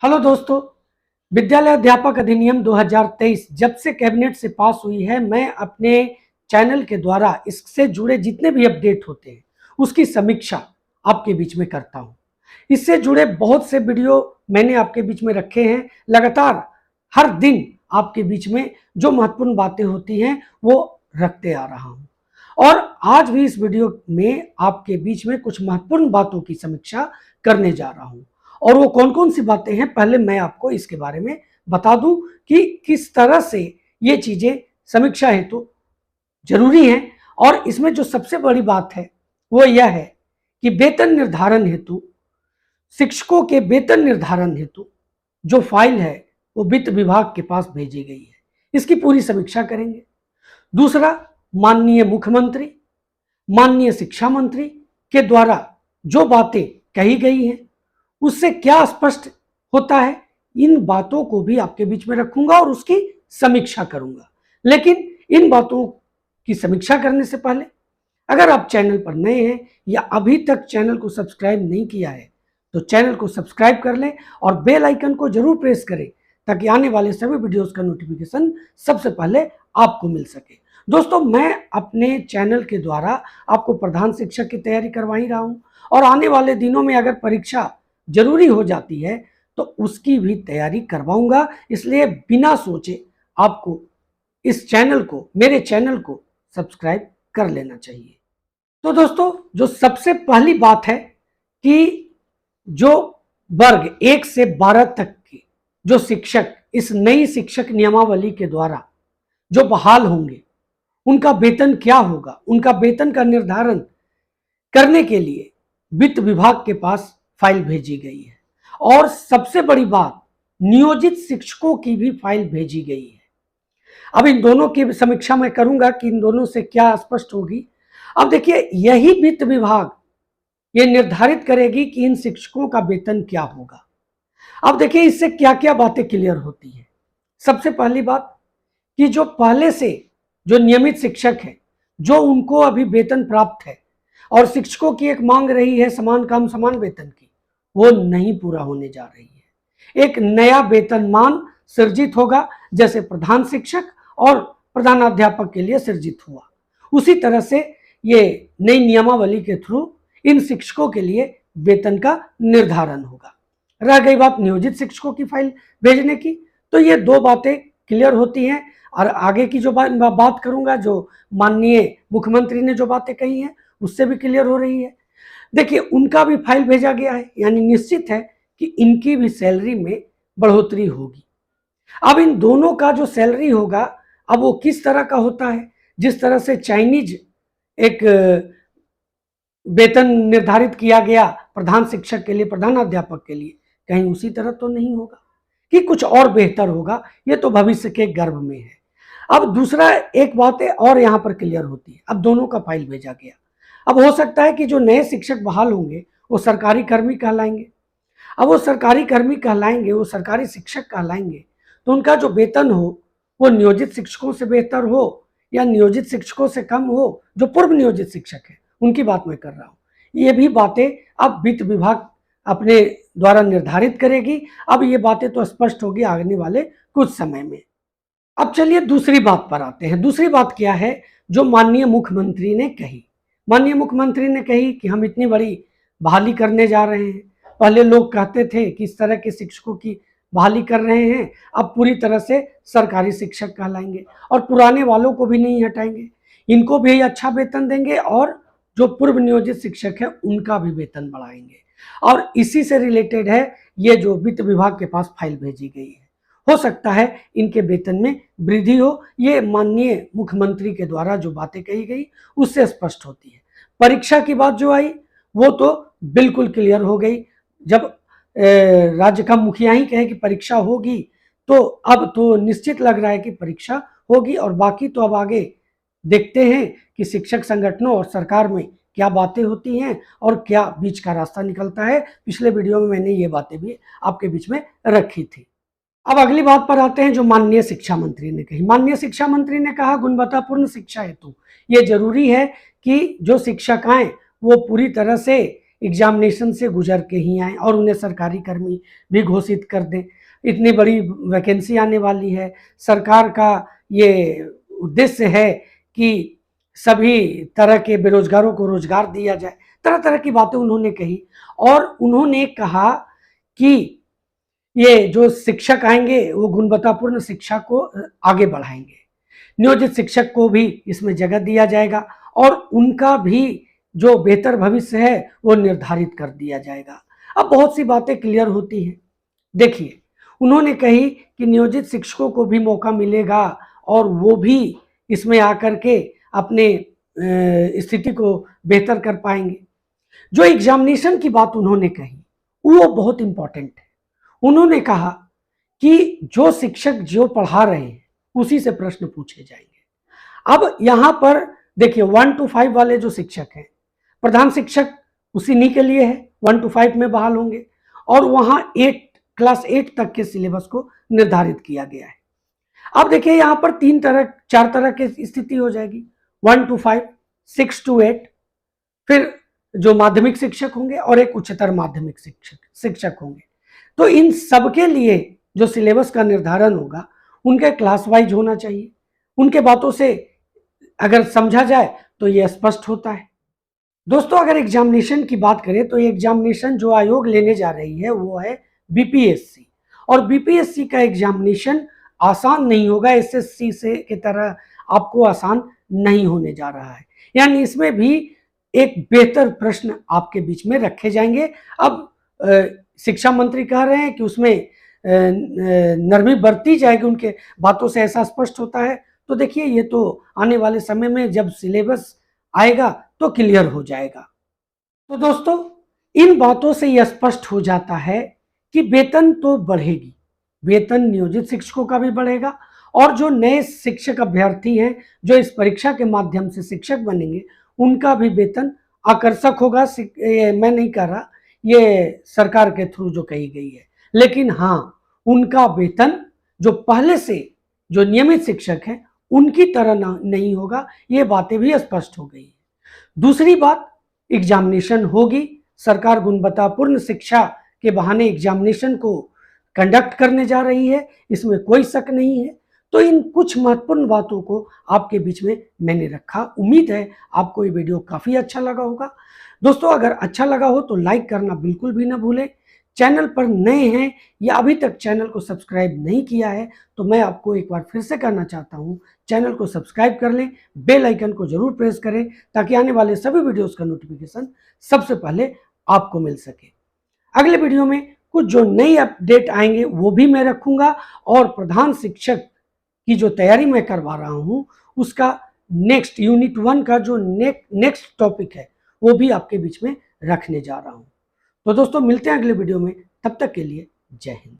Hello दोस्तों, विद्यालय अध्यापक अधिनियम 2023 जब से कैबिनेट से पास हुई है, मैं अपने चैनल के द्वारा इससे जुड़े जितने भी अपडेट होते हैं उसकी समीक्षा आपके बीच में करता हूं। इससे जुड़े बहुत से वीडियो मैंने आपके बीच में रखे हैं। लगातार हर दिन आपके बीच में जो महत्वपूर्ण बातें होती हैं वो रखते आ रहा हूं और आज भी इस वीडियो में आपके बीच में कुछ महत्वपूर्ण बातों की समीक्षा करने जा रहा हूं। और वो कौन कौन सी बातें हैं, पहले मैं आपको इसके बारे में बता दूं कि किस तरह से ये चीजें समीक्षा हेतु जरूरी हैं। और इसमें जो सबसे बड़ी बात है वो यह है कि वेतन निर्धारण हेतु, शिक्षकों के वेतन निर्धारण हेतु जो फाइल है वो वित्त विभाग के पास भेजी गई है। इसकी पूरी समीक्षा करेंगे। दूसरा, माननीय मुख्यमंत्री, माननीय शिक्षा मंत्री के द्वारा जो बातें कही गई हैं उससे क्या स्पष्ट होता है, इन बातों को भी आपके बीच में रखूंगा और उसकी समीक्षा करूंगा। लेकिन इन बातों की समीक्षा करने से पहले अगर आप चैनल पर नए हैं या अभी तक चैनल को सब्सक्राइब नहीं किया है तो चैनल को सब्सक्राइब कर लें और बेल आइकन को जरूर प्रेस करें ताकि आने वाले सभी वीडियोस का नोटिफिकेशन सबसे पहले आपको मिल सके। दोस्तों, मैं अपने चैनल के द्वारा आपको प्रधान शिक्षक की तैयारी करवा ही रहा हूं और आने वाले दिनों में अगर परीक्षा जरूरी हो जाती है तो उसकी भी तैयारी करवाऊंगा। इसलिए बिना सोचे आपको इस चैनल को, मेरे चैनल को सब्सक्राइब कर लेना चाहिए। तो दोस्तों, जो सबसे पहली बात है कि जो वर्ग 1 से 12 तक के जो शिक्षक इस नई शिक्षक नियमावली के द्वारा जो बहाल होंगे उनका वेतन क्या होगा, उनका वेतन का निर्धारण करने के लिए वित्त विभाग के पास फाइल भेजी गई है। और सबसे बड़ी बात, नियोजित शिक्षकों की भी फाइल भेजी गई है। अब इन दोनों की समीक्षा मैं करूंगा कि इन दोनों से क्या स्पष्ट होगी। अब देखिए, यही वित्त विभाग ये निर्धारित करेगी कि इन शिक्षकों का वेतन क्या होगा। अब देखिए, इससे क्या क्या बातें क्लियर होती है। सबसे पहली बात कि जो पहले से जो नियमित शिक्षक है, जो उनको अभी वेतन प्राप्त है और शिक्षकों की एक मांग रही है समान काम समान वेतन की, वो नहीं पूरा होने जा रही है। एक नया वेतनमान सृजित होगा, जैसे प्रधान शिक्षक और प्रधानाध्यापक के लिए सृजित हुआ, उसी तरह से ये नई नियमावली के थ्रू इन शिक्षकों के लिए वेतन का निर्धारण होगा। रह गई बात नियोजित शिक्षकों की फाइल भेजने की, तो ये दो बातें क्लियर होती हैं। और आगे की जो बात करूंगा, जो माननीय मुख्यमंत्री ने जो बातें कही हैं उससे भी क्लियर हो रही है। देखिए, उनका भी फाइल भेजा गया है, यानी निश्चित है कि इनकी भी सैलरी में बढ़ोतरी होगी। अब इन दोनों का जो सैलरी होगा, अब वो किस तरह का होता है, जिस तरह से चाइनीज एक वेतन निर्धारित किया गया प्रधान शिक्षक के लिए, प्रधानाध्यापक के लिए, कहीं उसी तरह तो नहीं होगा कि कुछ और बेहतर होगा। ये तो भविष्य के गर्भ में है। अब दूसरा एक बात है और यहाँ पर क्लियर होती है। अब दोनों का फाइल भेजा गया। अब हो सकता है कि जो नए शिक्षक बहाल होंगे वो सरकारी कर्मी कहलाएंगे। अब वो सरकारी कर्मी कहलाएंगे, वो सरकारी शिक्षक कहलाएंगे, तो उनका जो वेतन हो वो नियोजित शिक्षकों से बेहतर हो या नियोजित शिक्षकों से कम हो। जो पूर्व नियोजित शिक्षक है उनकी बात मैं कर रहा हूँ। ये भी बातें अब वित्त विभाग अपने द्वारा निर्धारित करेगी। अब ये बातें तो स्पष्ट होगी आने वाले कुछ समय में। अब चलिए दूसरी बात पर आते हैं। दूसरी बात क्या है जो माननीय मुख्यमंत्री ने कही। माननीय मुख्यमंत्री ने कही कि हम इतनी बड़ी बहाली करने जा रहे हैं। पहले लोग कहते थे कि इस तरह के शिक्षकों की बहाली कर रहे हैं, अब पूरी तरह से सरकारी शिक्षक कहलाएंगे और पुराने वालों को भी नहीं हटाएंगे, इनको भी अच्छा वेतन देंगे और जो पूर्व नियोजित शिक्षक है उनका भी वेतन बढ़ाएंगे। और इसी से रिलेटेड है ये जो वित्त विभाग के पास फाइल भेजी गई है। हो सकता है इनके वेतन में वृद्धि हो। ये माननीय मुख्यमंत्री के द्वारा जो बातें कही गई उससे स्पष्ट होती है। परीक्षा की बात जो आई वो तो बिल्कुल क्लियर हो गई। जब राज्य का मुखिया ही कहे कि परीक्षा होगी तो अब तो निश्चित लग रहा है कि परीक्षा होगी। और बाकी तो अब आगे देखते हैं कि शिक्षक संगठनों और सरकार में क्या बातें होती हैं और क्या बीच का रास्ता निकलता है। पिछले वीडियो में मैंने ये बातें भी आपके बीच में रखी थी। अब अगली बात पर आते हैं जो माननीय शिक्षा मंत्री ने कही। माननीय शिक्षा मंत्री ने कहा गुणवत्तापूर्ण शिक्षा हेतु ये जरूरी है कि जो शिक्षक आए वो पूरी तरह से एग्जामिनेशन से गुजर के ही आए और उन्हें सरकारी कर्मी भी घोषित कर दें। इतनी बड़ी वैकेंसी आने वाली है, सरकार का ये उद्देश्य है कि सभी तरह के बेरोजगारों को रोजगार दिया जाए। तरह तरह की बातें उन्होंने कही और उन्होंने कहा कि ये जो शिक्षक आएंगे वो गुणवत्तापूर्ण शिक्षा को आगे बढ़ाएंगे, नियोजित शिक्षक को भी इसमें जगह दिया जाएगा और उनका भी जो बेहतर भविष्य है वो निर्धारित कर दिया जाएगा। अब बहुत सी बातें क्लियर होती हैं। देखिए, उन्होंने कही कि नियोजित शिक्षकों को भी मौका मिलेगा और वो भी इसमें आकर के अपने स्थिति को बेहतर कर पाएंगे। जो एग्जामिनेशन की बात उन्होंने कही वो बहुत इंपॉर्टेंट है। उन्होंने कहा कि जो शिक्षक जो पढ़ा रहे हैं उसी से प्रश्न पूछे जाएंगे। अब यहां पर देखिए 1 to 5 वाले जो शिक्षक हैं, प्रधान शिक्षक उसी के लिए है, 1 to 5 में बहाल होंगे और वहां क्लास 8 तक के सिलेबस को निर्धारित किया गया है। अब देखिए यहां पर 4 तरह की स्थिति हो जाएगी, 1 to 5, 6 to 8, फिर जो माध्यमिक शिक्षक होंगे और एक उच्चतर माध्यमिक शिक्षक होंगे। तो इन सबके लिए जो सिलेबस का निर्धारण होगा उनके क्लास वाइज होना चाहिए। उनके बातों से अगर समझा जाए तो यह स्पष्ट होता है। दोस्तों, अगर एग्जामिनेशन की बात करें तो एग्जामिनेशन जो आयोग लेने जा रही है वो है बीपीएससी, और बीपीएससी का एग्जामिनेशन आसान नहीं होगा, एसएससी से की तरह आपको आसान नहीं होने जा रहा है। यानी इसमें भी एक बेहतर प्रश्न आपके बीच में रखे जाएंगे। अब शिक्षा मंत्री कह रहे हैं कि उसमें नरमी बरती जाएगी, उनके बातों से ऐसा स्पष्ट होता है। तो देखिए ये तो आने वाले समय में जब सिलेबस आएगा तो क्लियर हो जाएगा। तो दोस्तों, इन बातों से यह स्पष्ट हो जाता है कि वेतन तो बढ़ेगी, वेतन नियोजित शिक्षकों का भी बढ़ेगा और जो नए शिक्षक अभ्यर्थी हैं जो इस परीक्षा के माध्यम से शिक्षक बनेंगे उनका भी वेतन आकर्षक होगा। मैं नहीं कह रहा, ये सरकार के थ्रू जो कही गई है, लेकिन हाँ उनका वेतन जो पहले से जो नियमित शिक्षक हैं उनकी तरह नहीं होगा, ये बातें भी स्पष्ट हो गई है। दूसरी बात, एग्जामिनेशन होगी, सरकार गुणवत्तापूर्ण शिक्षा के बहाने एग्जामिनेशन को कंडक्ट करने जा रही है, इसमें कोई शक नहीं है। तो इन कुछ महत्वपूर्ण बातों को आपके बीच में मैंने रखा। उम्मीद है आपको ये वीडियो काफ़ी अच्छा लगा होगा। दोस्तों, अगर अच्छा लगा हो तो लाइक करना बिल्कुल भी ना भूलें। चैनल पर नए हैं या अभी तक चैनल को सब्सक्राइब नहीं किया है तो मैं आपको एक बार फिर से कहना चाहता हूँ, चैनल को सब्सक्राइब कर लें, बेल आइकन को जरूर प्रेस करें ताकि आने वाले सभी वीडियोस का नोटिफिकेशन सबसे पहले आपको मिल सके। अगले वीडियो में कुछ जो नई अपडेट आएंगे वो भी मैं रखूंगा और प्रधान शिक्षक की जो तैयारी मैं करवा रहा हूं उसका नेक्स्ट यूनिट 1 का जो नेक्स्ट टॉपिक है वो भी आपके बीच में रखने जा रहा हूं। तो दोस्तों, मिलते हैं अगले वीडियो में, तब तक के लिए जय हिंद।